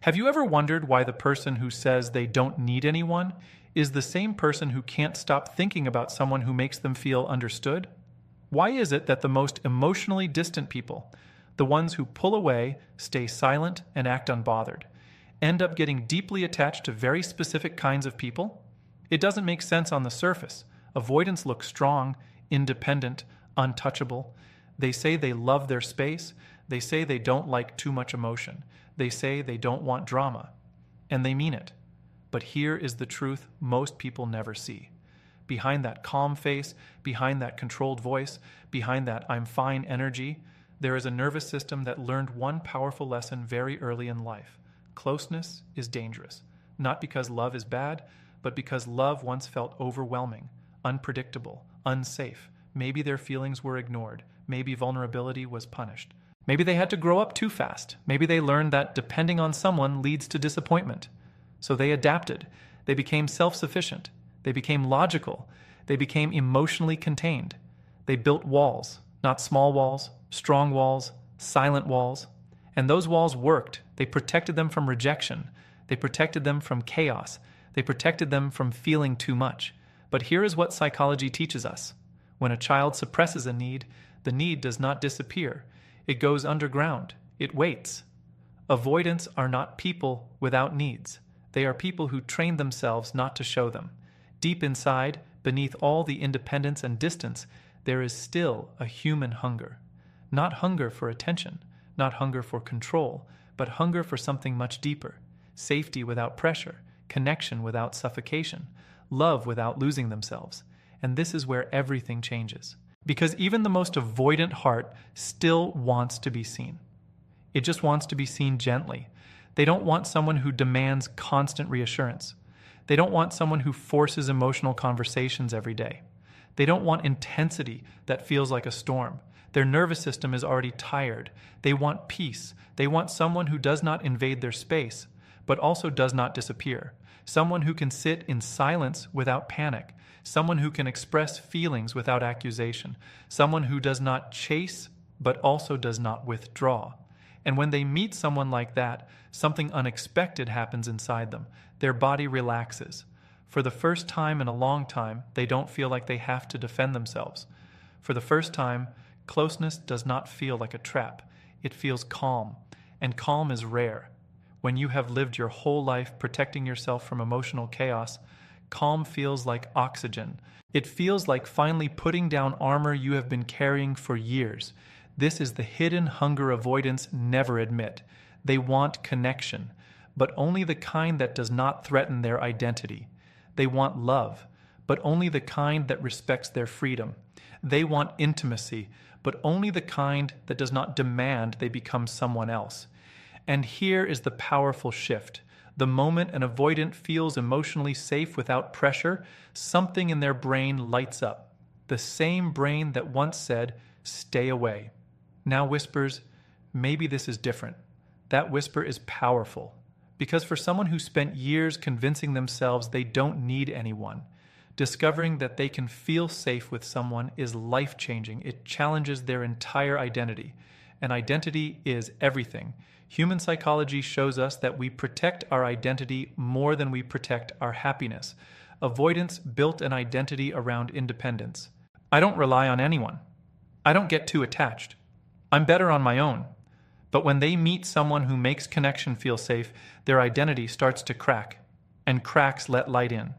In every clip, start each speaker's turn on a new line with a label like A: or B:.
A: Have you ever wondered why the person who says they don't need anyone is the same person who can't stop thinking about someone who makes them feel understood? Why is it that the most emotionally distant people, the ones who pull away, stay silent, and act unbothered, end up getting deeply attached to very specific kinds of people? It doesn't make sense on the surface. Avoidants look strong, independent, untouchable. They say they love their space. They say they don't like too much emotion. They say they don't want drama. And they mean it. But here is the truth most people never see. Behind that calm face, behind that controlled voice, behind that I'm fine energy, there is a nervous system that learned one powerful lesson very early in life. Closeness is dangerous. Not because love is bad, but because love once felt overwhelming, unpredictable, unsafe. Maybe their feelings were ignored. Maybe vulnerability was punished. Maybe they had to grow up too fast. Maybe they learned that depending on someone leads to disappointment. So they adapted. They became self-sufficient. They became logical. They became emotionally contained. They built walls, not small walls, strong walls, silent walls. And those walls worked. They protected them from rejection. They protected them from chaos. They protected them from feeling too much. But here is what psychology teaches us. When a child suppresses a need, the need does not disappear. It goes underground. It waits. Avoidants are not people without needs. They are people who train themselves not to show them. Deep inside, beneath all the independence and distance, there is still a human hunger. Not hunger for attention, not hunger for control, but hunger for something much deeper. Safety without pressure, connection without suffocation, love without losing themselves. And this is where everything changes. Because even the most avoidant heart still wants to be seen. It just wants to be seen gently. They don't want someone who demands constant reassurance. They don't want someone who forces emotional conversations every day. They don't want intensity that feels like a storm. Their nervous system is already tired. They want peace. They want someone who does not invade their space, but also does not disappear. Someone who can sit in silence without panic. Someone who can express feelings without accusation. Someone who does not chase, but also does not withdraw. And when they meet someone like that, something unexpected happens inside them. Their body relaxes. For the first time in a long time, they don't feel like they have to defend themselves. For the first time, closeness does not feel like a trap. It feels calm. And calm is rare. When you have lived your whole life protecting yourself from emotional chaos, calm feels like oxygen. It feels like finally putting down armor you have been carrying for years. This is the hidden hunger avoidants never admit. They want connection, but only the kind that does not threaten their identity. They want love, but only the kind that respects their freedom. They want intimacy, but only the kind that does not demand they become someone else. And here is the powerful shift. The moment an avoidant feels emotionally safe without pressure, something in their brain lights up. The same brain that once said, "Stay away," now whispers, "Maybe this is different." That whisper is powerful. Because for someone who spent years convincing themselves they don't need anyone, discovering that they can feel safe with someone is life-changing. It challenges their entire identity. And identity is everything. Human psychology shows us that we protect our identity more than we protect our happiness. Avoidance built an identity around independence. I don't rely on anyone. I don't get too attached. I'm better on my own. But when they meet someone who makes connection feel safe, their identity starts to crack, and cracks let light in.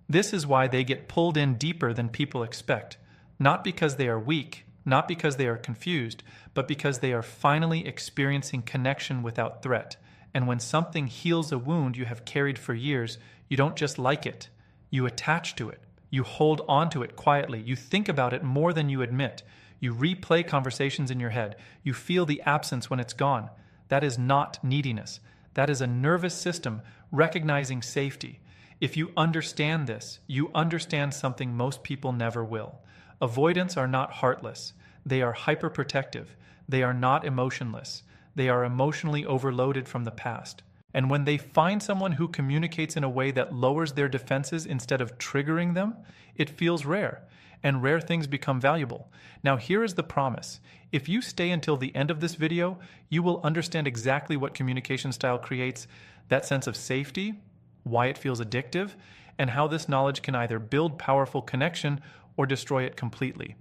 A: This is why they get pulled in deeper than people expect, not because they are weak, not because they are confused, but because they are finally experiencing connection without threat. And when something heals a wound you have carried for years, you don't just like it, you attach to it. You hold on to it quietly. You think about it more than you admit. You replay conversations in your head. You feel the absence when it's gone. That is not neediness. That is a nervous system recognizing safety. If you understand this, you understand something most people never will. Avoidants are not heartless. They are hyperprotective. They are not emotionless. They are emotionally overloaded from the past. And when they find someone who communicates in a way that lowers their defenses instead of triggering them, it feels rare. And rare things become valuable. Now here is the promise. If you stay until the end of this video, you will understand exactly what communication style creates that sense of safety, why it feels addictive, and how this knowledge can either build powerful connection or destroy it completely.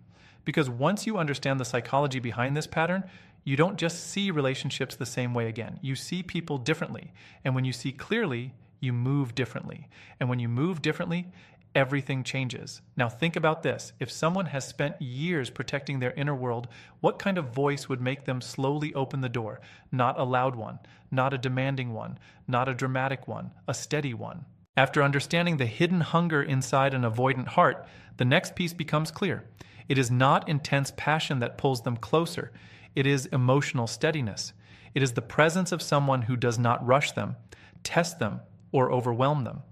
A: Because once you understand the psychology behind this pattern, you don't just see relationships the same way again. You see people differently. And when you see clearly, you move differently. And when you move differently, everything changes. Now think about this. If someone has spent years protecting their inner world, what kind of voice would make them slowly open the door? Not a loud one, not a demanding one, not a dramatic one, a steady one. After understanding the hidden hunger inside an avoidant heart, the next piece becomes clear. It is not intense passion that pulls them closer. It is emotional steadiness. It is the presence of someone who does not rush them, test them, or overwhelm them.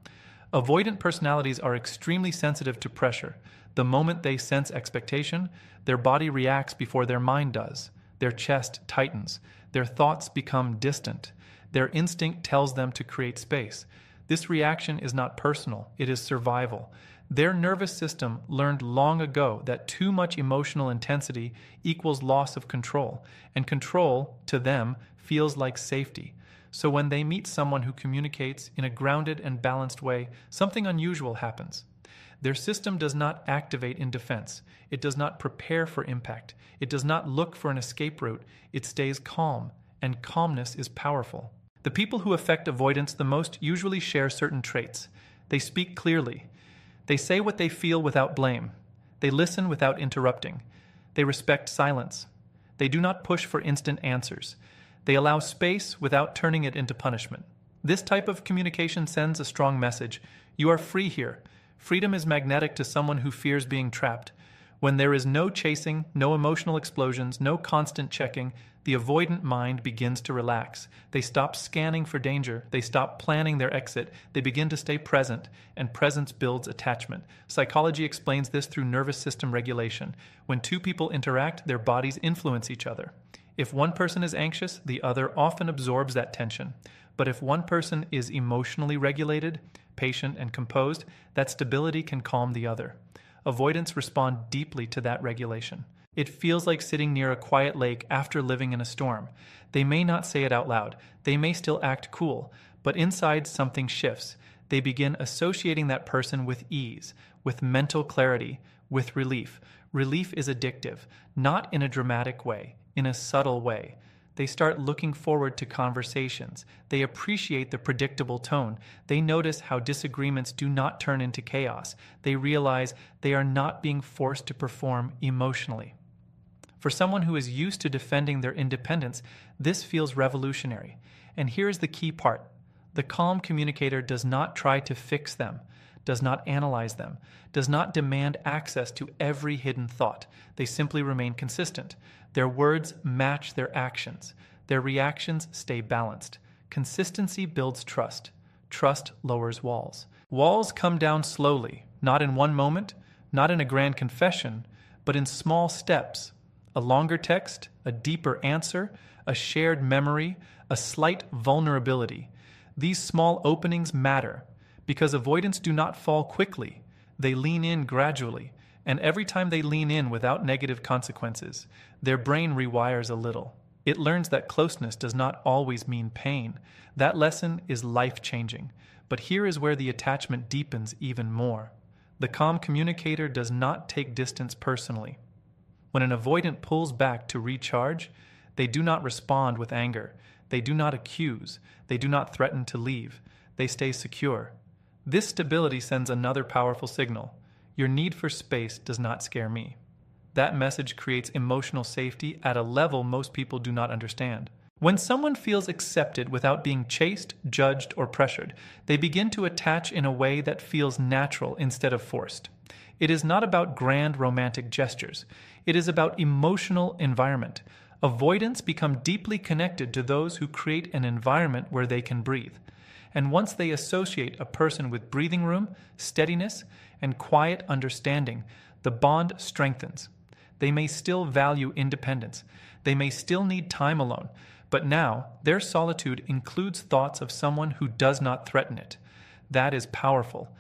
A: Avoidant personalities are extremely sensitive to pressure. The moment they sense expectation, their body reacts before their mind does. Their chest tightens. Their thoughts become distant. Their instinct tells them to create space. This reaction is not personal, it is survival. Their nervous system learned long ago that too much emotional intensity equals loss of control, and control, to them, feels like safety. So when they meet someone who communicates in a grounded and balanced way, something unusual happens. Their system does not activate in defense. It does not prepare for impact. It does not look for an escape route. It stays calm, and calmness is powerful. The people who affect avoidance the most usually share certain traits. They speak clearly. They say what they feel without blame. They listen without interrupting. They respect silence. They do not push for instant answers. They allow space without turning it into punishment. This type of communication sends a strong message. You are free here. Freedom is magnetic to someone who fears being trapped. When there is no chasing, no emotional explosions, no constant checking, the avoidant mind begins to relax. They stop scanning for danger. They stop planning their exit. They begin to stay present, and presence builds attachment. Psychology explains this through nervous system regulation. When two people interact, their bodies influence each other. If one person is anxious, the other often absorbs that tension. But if one person is emotionally regulated, patient, and composed, that stability can calm the other. Avoidants respond deeply to that regulation. It feels like sitting near a quiet lake after living in a storm. They may not say it out loud. They may still act cool, but inside something shifts. They begin associating that person with ease, with mental clarity, with relief. Relief is addictive, not in a dramatic way, in a subtle way. They start looking forward to conversations. They appreciate the predictable tone. They notice how disagreements do not turn into chaos. They realize they are not being forced to perform emotionally. For someone who is used to defending their independence, this feels revolutionary. And here's the key part. The calm communicator does not try to fix them, does not analyze them, does not demand access to every hidden thought. They simply remain consistent. Their words match their actions. Their reactions stay balanced. Consistency builds trust. Trust lowers walls. Walls come down slowly, not in one moment, not in a grand confession, but in small steps. A longer text, a deeper answer, a shared memory, a slight vulnerability. These small openings matter because avoidants do not fall quickly. They lean in gradually. And every time they lean in without negative consequences, their brain rewires a little. It learns that closeness does not always mean pain. That lesson is life-changing. But here is where the attachment deepens even more. The calm communicator does not take distance personally. When an avoidant pulls back to recharge, they do not respond with anger. They do not accuse. They do not threaten to leave. They stay secure. This stability sends another powerful signal. Your need for space does not scare me. That message creates emotional safety at a level most people do not understand. When someone feels accepted without being chased, judged, or pressured, they begin to attach in a way that feels natural instead of forced. It is not about grand romantic gestures. It is about emotional environment. Avoidants become deeply connected to those who create an environment where they can breathe. And once they associate a person with breathing room, steadiness, and quiet understanding, the bond strengthens. They may still value independence. They may still need time alone. But now, their solitude includes thoughts of someone who does not threaten it. That is powerful.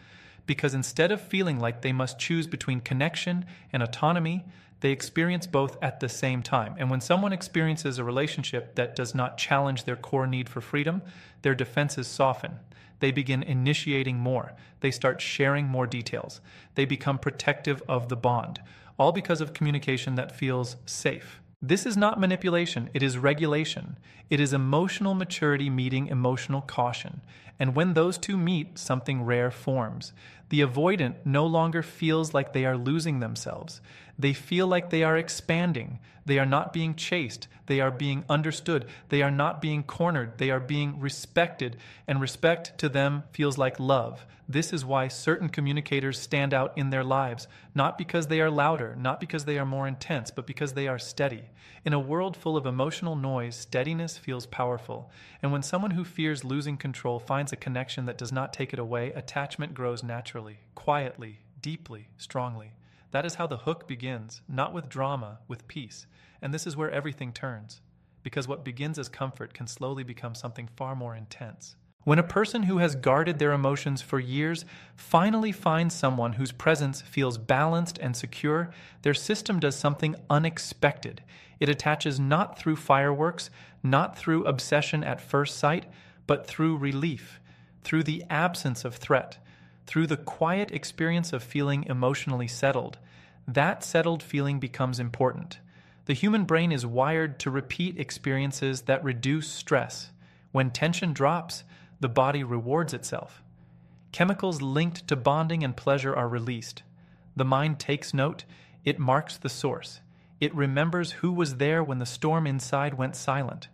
A: Because instead of feeling like they must choose between connection and autonomy, They experience both at the same time. And when someone experiences a relationship that does not challenge their core need for freedom, their defenses soften. They begin initiating more. They start sharing more details. They become protective of the bond, all because of communication that feels safe. This is not manipulation, it is regulation. It is emotional maturity meeting emotional caution. And when those two meet, something rare forms. The avoidant no longer feels like they are losing themselves. They feel like they are expanding. They are not being chased. They are being understood. They are not being cornered. They are being respected. And respect to them feels like love. This is why certain communicators stand out in their lives, not because they are louder, not because they are more intense, but because they are steady. In a world full of emotional noise, steadiness feels powerful. And when someone who fears losing control finds a connection that does not take it away, attachment grows naturally, quietly, deeply, strongly. That is how the hook begins, not with drama, with peace. And this is where everything turns, because what begins as comfort can slowly become something far more intense. When a person who has guarded their emotions for years finally finds someone whose presence feels balanced and secure, their system does something unexpected. It attaches not through fireworks, not through obsession at first sight, but through relief, through the absence of threat, through the quiet experience of feeling emotionally settled. That settled feeling becomes important. The human brain is wired to repeat experiences that reduce stress. When tension drops, the body rewards itself. Chemicals linked to bonding and pleasure are released. The mind takes note. It marks the source. It remembers who was there when the storm inside went silent.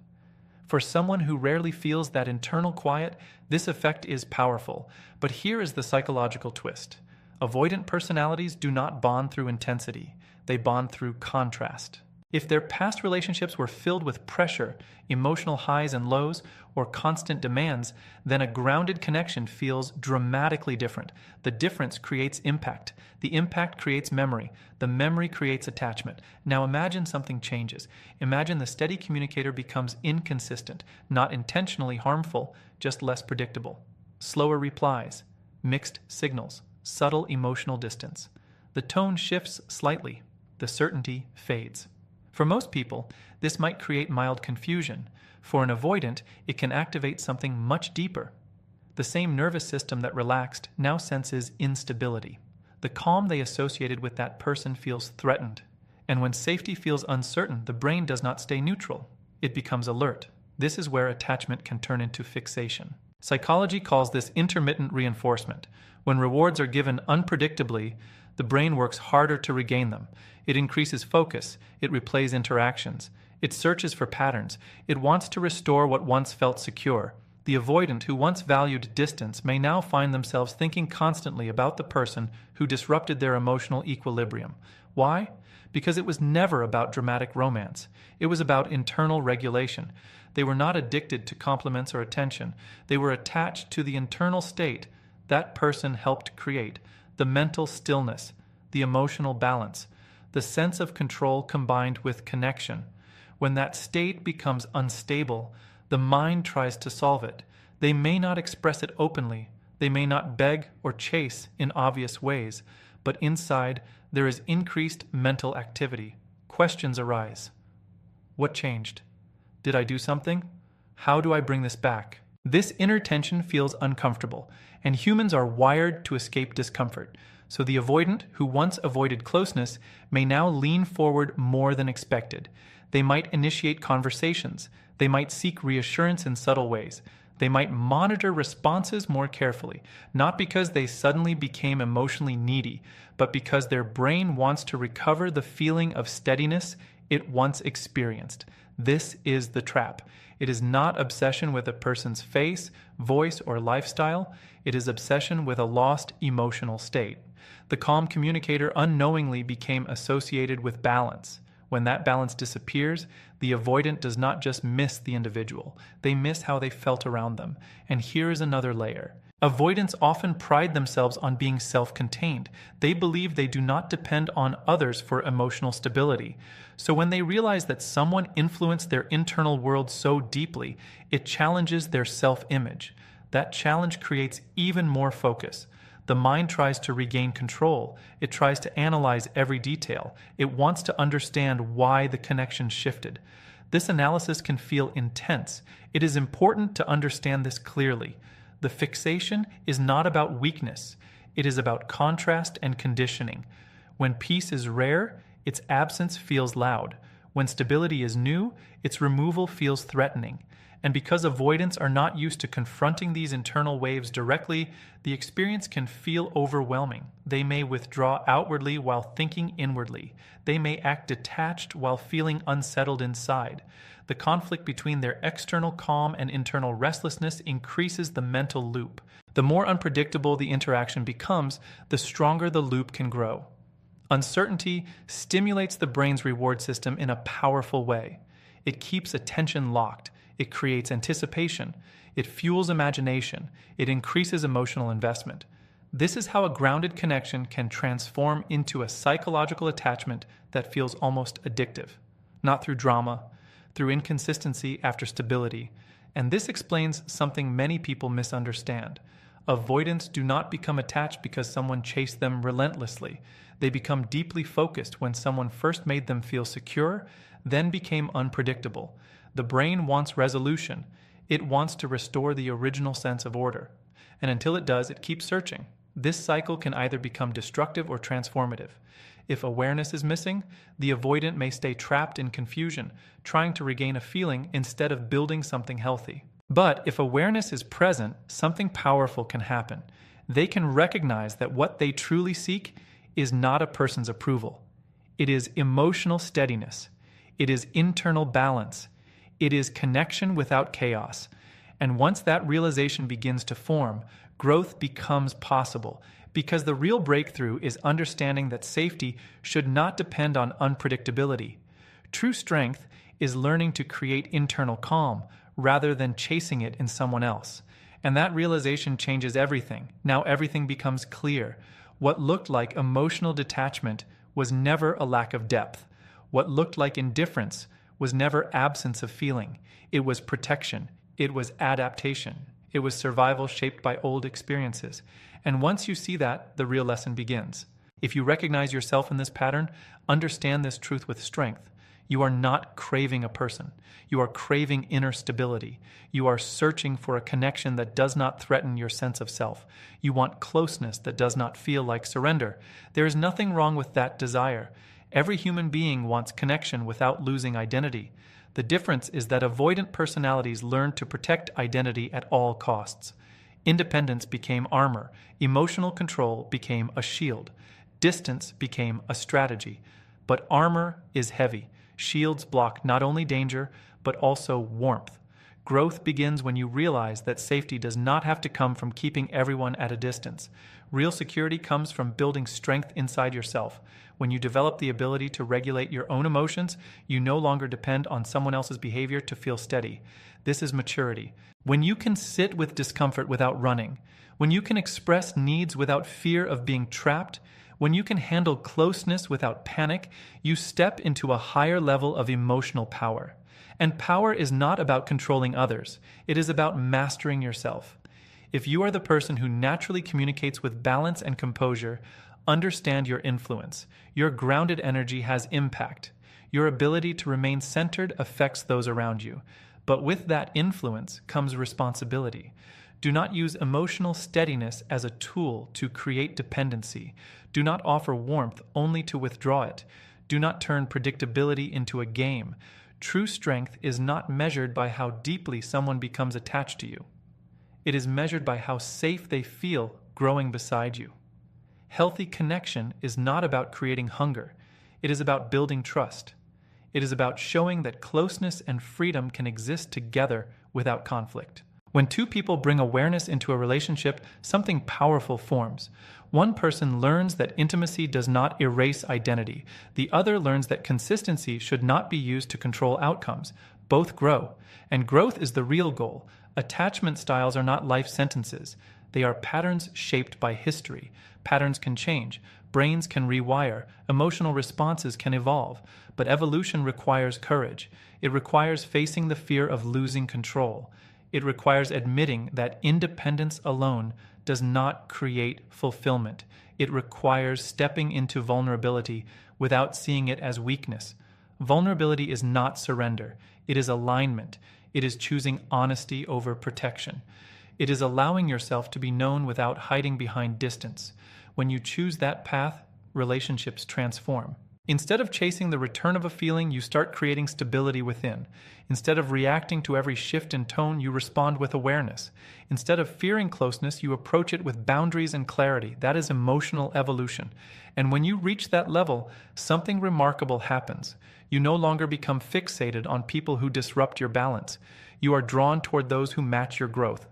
A: For someone who rarely feels that internal quiet, this effect is powerful. But here is the psychological twist. Avoidant personalities do not bond through intensity. They bond through contrast. If their past relationships were filled with pressure, emotional highs and lows, or constant demands, then a grounded connection feels dramatically different. The difference creates impact. The impact creates memory. The memory creates attachment. Now imagine something changes. Imagine the steady communicator becomes inconsistent, not intentionally harmful, just less predictable. Slower replies, mixed signals, subtle emotional distance. The tone shifts slightly. The certainty fades. For most people, this might create mild confusion. For an avoidant, it can activate something much deeper. The same nervous system that relaxed now senses instability. The calm they associated with that person feels threatened. And when safety feels uncertain, the brain does not stay neutral. It becomes alert. This is where attachment can turn into fixation. Psychology calls this intermittent reinforcement. When rewards are given unpredictably, the brain works harder to regain them. It increases focus. It replays interactions. It searches for patterns. It wants to restore what once felt secure. The avoidant who once valued distance may now find themselves thinking constantly about the person who disrupted their emotional equilibrium. Why? Because it was never about dramatic romance. It was about internal regulation. They were not addicted to compliments or attention. They were attached to the internal state that person helped create. The mental stillness, the emotional balance, the sense of control combined with connection. When that state becomes unstable, the mind tries to solve it. They may not express it openly. They may not beg or chase in obvious ways, but inside there is increased mental activity. Questions arise. What changed? Did I do something? How do I bring this back? This inner tension feels uncomfortable, and humans are wired to escape discomfort. So the avoidant, who once avoided closeness, may now lean forward more than expected. They might initiate conversations. They might seek reassurance in subtle ways. They might monitor responses more carefully, not because they suddenly became emotionally needy, but because their brain wants to recover the feeling of steadiness it once experienced. This is the trap. It is not obsession with a person's face, voice, or lifestyle. It is obsession with a lost emotional state. The calm communicator unknowingly became associated with balance. When that balance disappears, the avoidant does not just miss the individual. They miss how they felt around them. And here is another layer. Avoidants often pride themselves on being self-contained. They believe they do not depend on others for emotional stability. So when they realize that someone influenced their internal world so deeply, it challenges their self-image. That challenge creates even more focus. The mind tries to regain control. It tries to analyze every detail. It wants to understand why the connection shifted. This analysis can feel intense. It is important to understand this clearly. The fixation is not about weakness. It is about contrast and conditioning. When peace is rare, its absence feels loud. When stability is new, its removal feels threatening. And because avoidants are not used to confronting these internal waves directly, the experience can feel overwhelming. They may withdraw outwardly while thinking inwardly. They may act detached while feeling unsettled inside. The conflict between their external calm and internal restlessness increases the mental loop. The more unpredictable the interaction becomes, the stronger the loop can grow. Uncertainty stimulates the brain's reward system in a powerful way. It keeps attention locked. It creates anticipation. It fuels imagination. It increases emotional investment. This is how a grounded connection can transform into a psychological attachment that feels almost addictive. Not through drama, through inconsistency after stability. And this explains something many people misunderstand. Avoidants do not become attached because someone chased them relentlessly. They become deeply focused when someone first made them feel secure, then became unpredictable. The brain wants resolution. It wants to restore the original sense of order. And until it does, it keeps searching. This cycle can either become destructive or transformative. If awareness is missing, the avoidant may stay trapped in confusion, trying to regain a feeling instead of building something healthy. But if awareness is present, something powerful can happen. They can recognize that what they truly seek is not a person's approval. It is emotional steadiness. It is internal balance. It is connection without chaos. And once that realization begins to form, growth becomes possible, because the real breakthrough is understanding that safety should not depend on unpredictability. True strength is learning to create internal calm rather than chasing it in someone else. And that realization changes everything. Now everything becomes clear. What looked like emotional detachment was never a lack of depth. What looked like indifference was never absence of feeling. It was protection. It was adaptation. It was survival shaped by old experiences. And once you see that, the real lesson begins. If you recognize yourself in this pattern, understand this truth with strength. You are not craving a person. You are craving inner stability. You are searching for a connection that does not threaten your sense of self. You want closeness that does not feel like surrender. There is nothing wrong with that desire. Every human being wants connection without losing identity. The difference is that avoidant personalities learn to protect identity at all costs. Independence became armor. Emotional control became a shield. Distance became a strategy. But armor is heavy. Shields block not only danger, but also warmth. Growth begins when you realize that safety does not have to come from keeping everyone at a distance. Real security comes from building strength inside yourself. When you develop the ability to regulate your own emotions, you no longer depend on someone else's behavior to feel steady. This is maturity. When you can sit with discomfort without running, when you can express needs without fear of being trapped, when you can handle closeness without panic, you step into a higher level of emotional power. And power is not about controlling others. It is about mastering yourself. If you are the person who naturally communicates with balance and composure, understand your influence. Your grounded energy has impact. Your ability to remain centered affects those around you. But with that influence comes responsibility. Do not use emotional steadiness as a tool to create dependency. Do not offer warmth only to withdraw it. Do not turn predictability into a game. True strength is not measured by how deeply someone becomes attached to you. It is measured by how safe they feel growing beside you. Healthy connection is not about creating hunger. It is about building trust. It is about showing that closeness and freedom can exist together without conflict. When two people bring awareness into a relationship, something powerful forms. One person learns that intimacy does not erase identity. The other learns that consistency should not be used to control outcomes. Both grow. And growth is the real goal. Attachment styles are not life sentences. They are patterns shaped by history. Patterns can change. Brains can rewire. Emotional responses can evolve. But evolution requires courage. It requires facing the fear of losing control. It requires admitting that independence alone does not create fulfillment. It requires stepping into vulnerability without seeing it as weakness. Vulnerability is not surrender. It is alignment. It is choosing honesty over protection. It is allowing yourself to be known without hiding behind distance. When you choose that path, relationships transform. Instead of chasing the return of a feeling, you start creating stability within. Instead of reacting to every shift in tone, you respond with awareness. Instead of fearing closeness, you approach it with boundaries and clarity. That is emotional evolution. And when you reach that level, something remarkable happens. You no longer become fixated on people who disrupt your balance. You are drawn toward those who match your growth.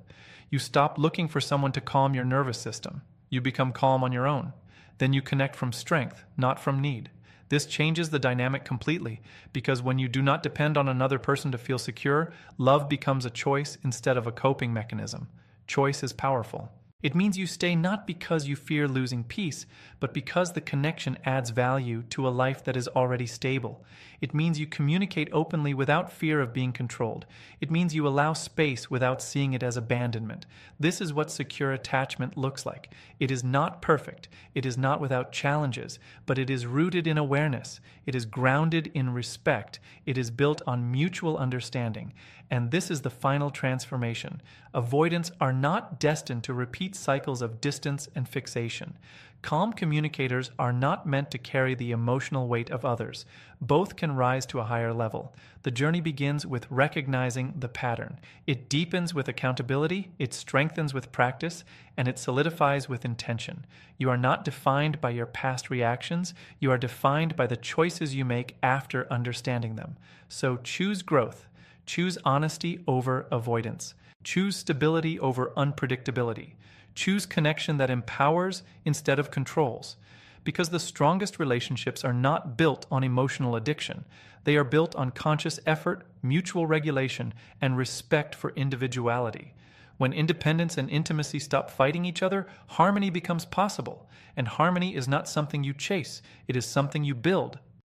A: You stop looking for someone to calm your nervous system. You become calm on your own. Then you connect from strength, not from need. This changes the dynamic completely, because when you do not depend on another person to feel secure, love becomes a choice instead of a coping mechanism. Choice is powerful. It means you stay not because you fear losing peace, but because the connection adds value to a life that is already stable. It means you communicate openly without fear of being controlled. It means you allow space without seeing it as abandonment. This is what secure attachment looks like. It is not perfect. It is not without challenges, but it is rooted in awareness. It is grounded in respect. It is built on mutual understanding. And this is the final transformation. Avoidants are not destined to repeat cycles of distance and fixation. Calm communicators are not meant to carry the emotional weight of others. Both can rise to a higher level. The journey begins with recognizing the pattern. It deepens with accountability, it strengthens with practice, and it solidifies with intention. You are not defined by your past reactions. You are defined by the choices you make after understanding them. So choose growth. Choose honesty over avoidance. Choose stability over unpredictability. Choose connection that empowers instead of controls. Because the strongest relationships are not built on emotional addiction. They are built on conscious effort, mutual regulation, and respect for individuality. When independence and intimacy stop fighting each other, harmony becomes possible. And harmony is not something you chase. It is something you build